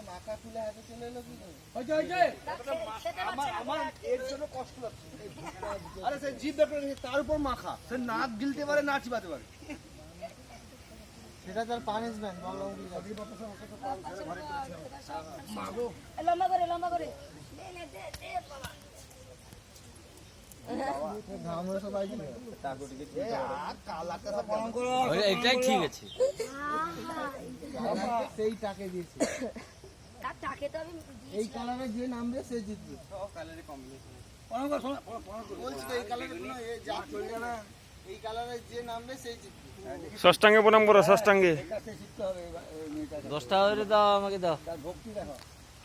মাথা তুলে হাতে চলে এলো কি আমার এর জন্য কষ্ট লাগছে। আরে সে জিভ ব্যাপারে তার উপর মাখা, সে নাক গিলতে পারে, না চিবাতে পারে। সেটা তার পানিশমেন্ট। লম্বা করে লম্বা করে এটাই ঠিক আছে। সেই টাকে দিয়েছে। তার টাকে তো আমি এই কালারে যে নামবে সে জিতবে। বলছি তো এই কালারে কোনো যা চলবে না, এই কালারে যে নামবে সেই জিতবে। ষষ্ঠাঙ্গে প্রণাম করো, ষষ্ঠাঙ্গে। 10 টাকা করে দাও, আমাকে দাও।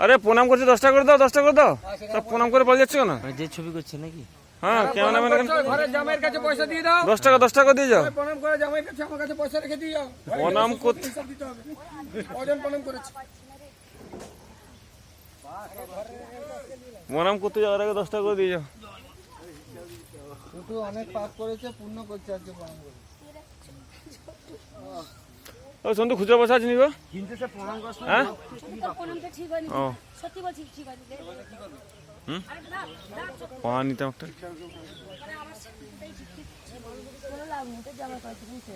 আরে প্রণাম করছি, 10 টাকা করে দাও, 10 টাকা করে দাও। তা প্রণাম করে বল যাচ্ছে কেন? যে ছবি করছে নাকি? হ্যাঁ, ক্যামেরাম্যান ঘরের জামাইয়ের কাছে পয়সা দিয়ে দাও। 10 টাকা দিয়ে যাও। প্রণাম করে জামাইয়ের কাছে আমার কাছে পয়সা রেখে দিয়ে যাও। প্রণাম করতে হিসাব দিতে হবে। কজন প্রণাম করেছে? প্রণাম করতে যাওয়ার আগে 10 টাকা করে দিয়ে যাও। শুধু অনেক পাপ করেছে, পুণ্য করছে আজকে প্রণাম করে। ও সন্তু খুচরা পয়সা আছে নি গো? কিন্তু সে প্রণাম করছে না। হ্যাঁ, তোর প্রণামটা ঠিক হয়নি। ও সত্যি বলছি ঠিক হয়নি। হুম, আরে না না পাওয়া নিতাম একটা। মানে আমার সাথেই ঠিক কোনো লাভ নেই তো জামা কয়েছে বুঝছো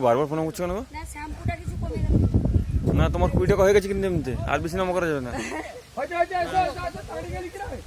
বারবার প্রণাম করছো কেন গো? না শ্যাম্পুটা কিছু কমে গেল না, তোমার 20 টাকা হয়ে গেছে কিন্তু এমনিতে, আর বেশি নাম করা যাবে না। হয়তো তাড়ি গেলি কি রে?